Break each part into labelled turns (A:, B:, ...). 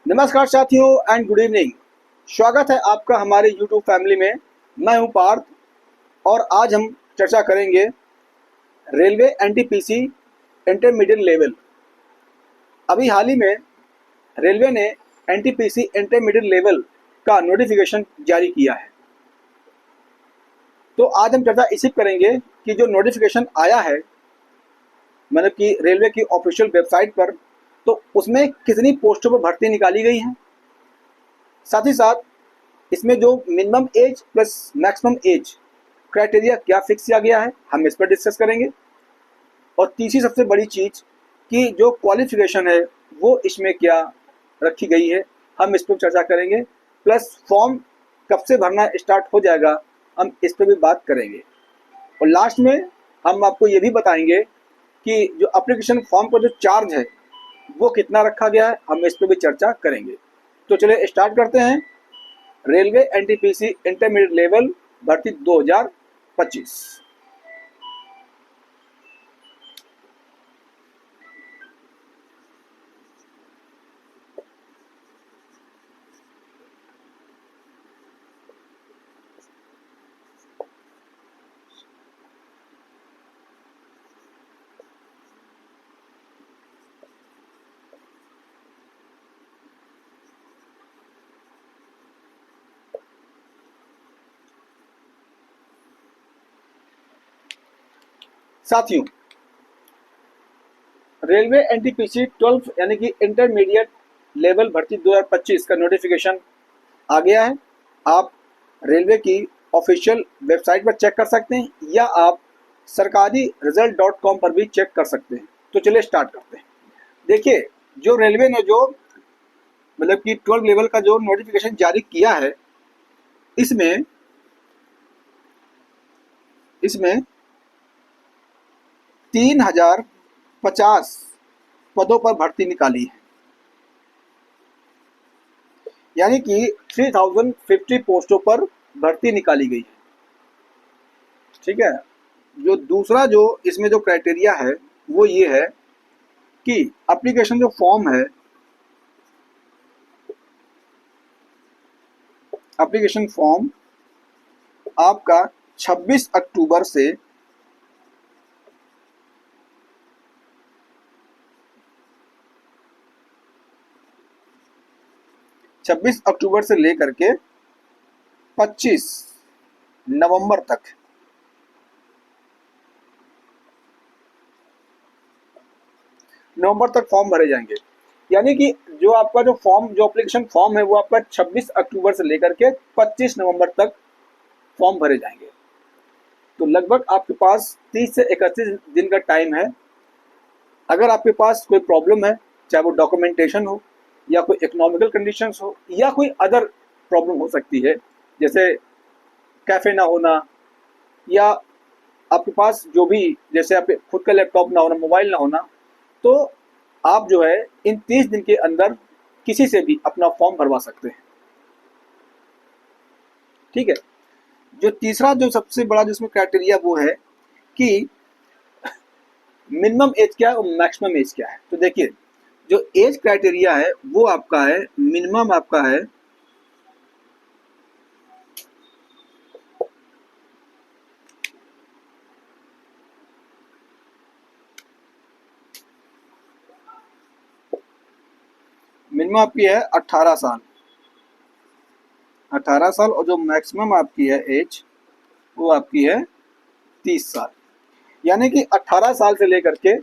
A: नमस्कार साथियों and good evening. स्वागत है आपका हमारे YouTube फैमिली में। मैं हूं पार्थ और आज हम चर्चा करेंगे रेलवे एनटीपीसी इंटरमीडिएट लेवल। अभी हाल ही में रेलवे ने एनटीपीसी इंटरमीडिएट लेवल का नोटिफिकेशन जारी किया है। तो आज हम चर्चा इसी करेंगे कि जो नोटिफिकेशन आया है मतलब कि रेलवे की ऑफिशियल वेबसाइट पर, तो उसमें कितनी पोस्टों पर भर्ती निकाली गई है, साथ ही साथ इसमें जो minimum age plus maximum age criteria क्या फिक्स किया गया है, हम इस पर डिस्कस करेंगे। और तीसरी सबसे बड़ी चीज़ कि जो क्वालिफिकेशन है वो इसमें क्या रखी गई है, हम इस पर चर्चा करेंगे। प्लस फॉर्म कब से भरना स्टार्ट हो जाएगा, हम इस पर भी बात करेंगे। और लास्ट में हम आपको ये भी बताएंगे कि जो एप्लीकेशन फॉर्म का जो चार्ज है वो कितना रखा गया है, हम इस पर भी चर्चा करेंगे। तो चलिए स्टार्ट करते हैं। रेलवे एनटीपीसी इंटरमीडिएट लेवल भर्ती 2025। साथियों, रेलवे एनटीपीसी 12 यानी कि इंटरमीडिएट लेवल भर्ती 2025 का नोटिफिकेशन आ गया है। आप रेलवे की ऑफिशियल वेबसाइट पर चेक कर सकते हैं या आप सरकारी रिजल्ट.com पर भी चेक कर सकते हैं। तो चलिए स्टार्ट करते हैं। देखिए, जो रेलवे ने जो मतलब कि 12 लेवल का जो नोटिफिकेशन जारी किया है, इसमें इसमें 3050 पदों पर भर्ती निकाली है, यानी कि 3050 पोस्टों पर भर्ती निकाली गई है। ठीक है। जो दूसरा जो इसमें जो क्राइटेरिया है वो ये है कि एप्लीकेशन जो फॉर्म है, एप्लीकेशन फॉर्म आपका 26 अक्टूबर से 26 अक्टूबर से लेकर के 25 नवंबर तक फॉर्म भरे जाएंगे। यानी कि जो आपका जो एप्लीकेशन फॉर्म है वो आपका 26 अक्टूबर से लेकर के 25 नवंबर तक फॉर्म भरे जाएंगे। तो लगभग आपके पास 30 से 31 दिन का टाइम है। अगर आपके पास कोई प्रॉब्लम है, चाहे वो डॉक्यूमेंटेशन हो या कोई इकोनॉमिकल कंडीशंस हो या कोई अदर प्रॉब्लम हो सकती है, जैसे कैफ़े ना होना या आपके पास जो भी जैसे आपके खुद का लैपटॉप ना होना, मोबाइल ना होना, तो आप जो है इन 30 दिन के अंदर किसी से भी अपना फॉर्म भरवा सकते हैं। ठीक है। जो तीसरा जो सबसे बड़ा जिसमें क्राइटेरिया वो है कि मिनिमम एज क्या है और मैक्सिमम एज क्या है। तो देखिए, जो एज क्राइटेरिया है वो आपका है, मिनिमम आपका है 18 साल, 18 साल। और जो मैक्सिमम आपकी है एज वो आपकी है 30 साल। यानी कि 18 साल से लेकर के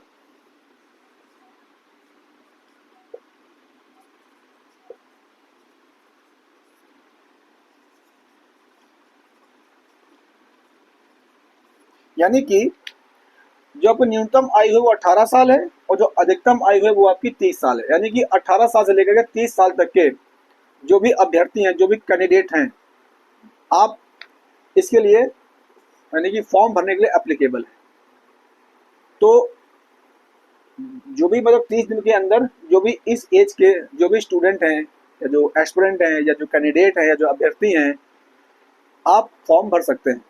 A: यानी कि जो आपकी न्यूनतम आयु है वो 18 साल है और जो अधिकतम आयु है वो आपकी 30 साल है। यानी कि 18 साल से लेकर के 30 साल तक के जो भी अभ्यर्थी हैं, जो भी कैंडिडेट हैं, आप इसके लिए यानी कि फॉर्म भरने के लिए एप्लीकेबल है। तो जो भी मतलब 30 दिन के अंदर जो भी इस एज के जो भी स्टूडेंट हैं या जो एस्पिरेंट हैं या जो कैंडिडेट हैं या जो अभ्यर्थी हैं, आप फॉर्म भर सकते हैं।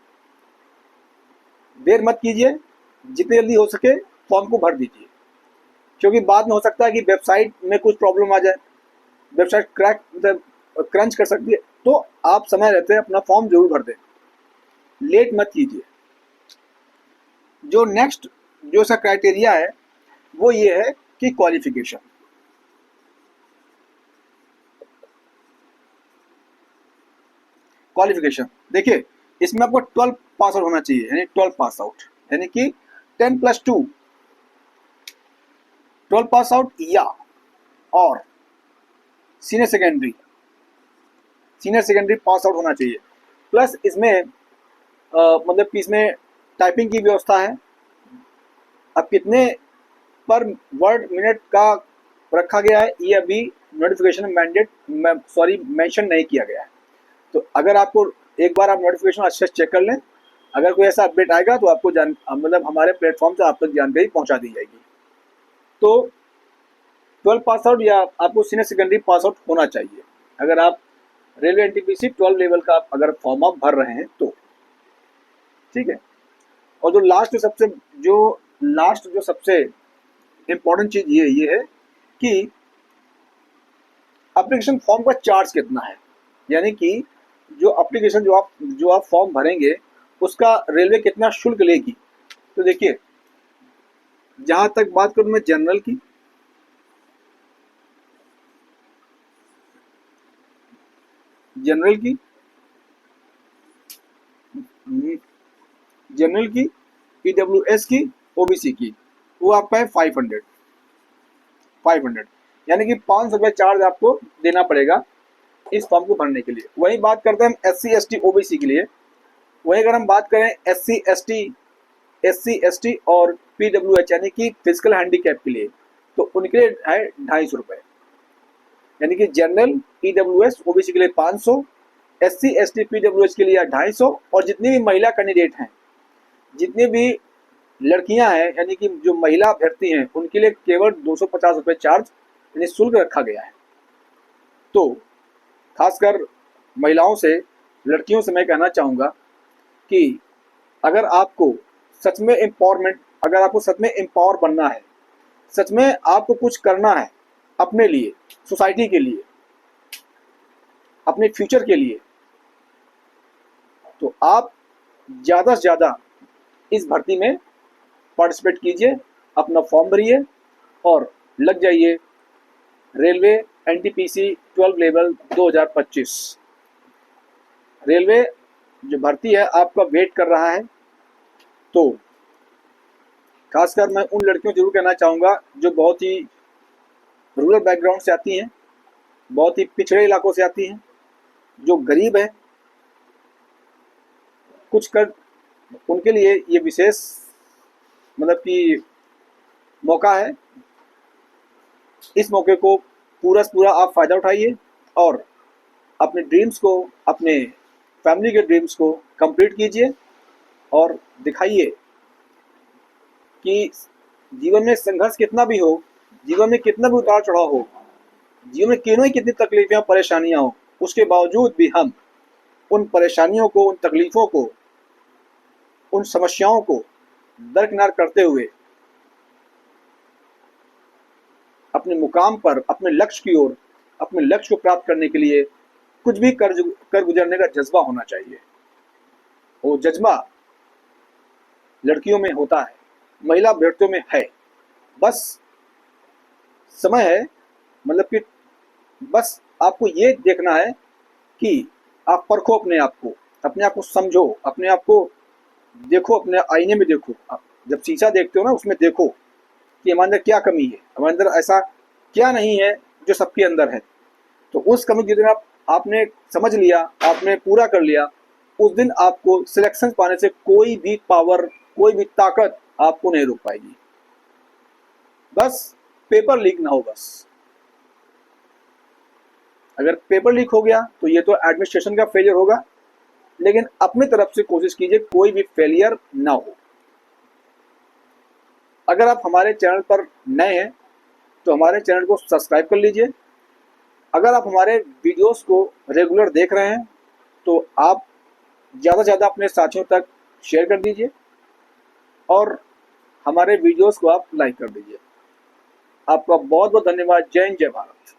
A: देर मत कीजिए, जितनी जल्दी हो सके फॉर्म को भर दीजिए, क्योंकि बाद में हो सकता है कि वेबसाइट में कुछ प्रॉब्लम आ जाए वेबसाइट क्रैक मतलब क्रंच कर सकती है, तो आप समय रहते अपना फॉर्म जरूर भर दें, लेट मत कीजिए। जो नेक्स्ट जो इसका क्राइटेरिया है वो ये है कि क्वालिफिकेशन। क्वालिफिकेशन देखिए, इसमें आपको 12 पास आउट होना चाहिए, यानी 12 पास आउट, यानी कि 10+2 12 पास आउट, या और सीनियर सेकेंडरी पास आउट होना चाहिए। प्लस इसमें मतलब कि इसमें टाइपिंग की व्यवस्था है। अब कितने पर वर्ड मिनट का रखा गया है ये अभी नोटिफिकेशन मेंशन नहीं किया गया है। तो अगर आपको एक बार आप नोटिफिकेशन अच्छे से चेक कर लें, अगर कोई ऐसा अपडेट आएगा तो आपको मतलब हमारे प्लेटफॉर्म से आप तक जानकारी पहुंचा दी जाएगी। तो 12 पास आउट या आपको सीनियर सेकेंडरी पास आउट होना चाहिए अगर आप रेलवे एनटीपीसी 12 लेवल का अगर फॉर्म आप भर रहे हैं तो, ठीक है। और जो लास्ट जो सबसे इम्पोर्टेंट चीज ये है कि एप्लीकेशन फॉर्म का चार्ज कितना है, यानी कि जो एप्लीकेशन जो आप फॉर्म भरेंगे उसका रेलवे कितना शुल्क लेगी। तो देखिए, जहां तक बात करूं मैं जनरल की, जनरल की ईडब्ल्यूएस की, ओबीसी की, वो आपका है 500, यानी कि 500 रुपये चार्ज आपको देना पड़ेगा इस फॉर्म को भरने के लिए। वही बात करते हैं हम SC ST OBC के लिए। वही अगर हम बात करें SC ST और PWH यानी कि फिजिकल हैंडीकैप के लिए, तो उनके लिए है 250 रुपये, यानी कि जनरल EWS OBC के लिए 500, SC ST PWH के लिए 250, और जितनी भी महिला कैंडिडेट हैं, जितनी भी लड़कियां हैं, यानी कि जो महिला अभ्यर्थी हैं, उनके लिए केवल 250 रुपये चार्ज यानी शुल्क रखा गया है। तो खासकर महिलाओं से, लड़कियों से मैं कहना चाहूँगा कि अगर आपको सच में एम्पावर बनना है, सच में आपको कुछ करना है अपने लिए, सोसाइटी के लिए, अपने फ्यूचर के लिए, तो आप ज़्यादा से ज़्यादा इस भर्ती में पार्टिसिपेट कीजिए, अपना फॉर्म भरिए और लग जाइए रेलवे एनटीपीसी 12 लेवल 2025। रेलवे जो भर्ती है आपका वेट कर रहा है। तो खासकर मैं उन लड़कियों जरूर कहना चाहूँगा जो बहुत ही रूरल बैकग्राउंड से आती हैं, बहुत ही पिछड़े इलाकों से आती हैं, जो गरीब हैं, कुछ कर, उनके लिए ये विशेष मतलब कि मौका है। इस मौके को पूरा से पूरा आप फ़ायदा उठाइए और अपने ड्रीम्स को, अपने फैमिली के ड्रीम्स को कंप्लीट कीजिए और दिखाइए कि जीवन में संघर्ष कितना भी हो, जीवन में कितना भी उतार चढ़ाव हो, जीवन में क्यों ही कितनी तकलीफें और परेशानियां हो, उसके बावजूद भी हम उन परेशानियों को, उन तकलीफ़ों को, उन समस्याओं को दरकिनार करते हुए अपने मुकाम पर, अपने लक्ष्य की ओर, अपने लक्ष्य को प्राप्त करने के लिए कुछ भी कर गुजरने का जज्बा होना चाहिए। वो जज्बा लड़कियों में होता है, महिला अभ्यर्थियों में है। बस समय है, मतलब कि बस आपको ये देखना है कि आप परखो अपने आप को समझो, अपने आप को देखो, अपने आईने में देखो। आप जब शीशा देखते हो ना, उसमें देखो कि हमारे अंदर क्या कमी है, हमारे अंदर ऐसा क्या नहीं है जो सबके अंदर है। तो उस कमी के दिन आपने समझ लिया, आपने पूरा कर लिया, उस दिन आपको सिलेक्शन पाने से कोई भी पावर, कोई भी ताकत आपको नहीं रोक पाएगी। बस पेपर लीक ना हो। बस अगर पेपर लीक हो गया तो ये तो एडमिनिस्ट्रेशन का फेलियर होगा, लेकिन अपनी तरफ से कोशिश कीजिए कोई भी फेलियर ना हो। अगर आप हमारे चैनल पर नए हैं तो हमारे चैनल को सब्सक्राइब कर लीजिए। अगर आप हमारे वीडियोस को रेगुलर देख रहे हैं तो आप ज़्यादा से ज़्यादा अपने साथियों तक शेयर कर दीजिए और हमारे वीडियोस को आप लाइक कर दीजिए। आपका बहुत बहुत धन्यवाद। जय हिंद, जय भारत।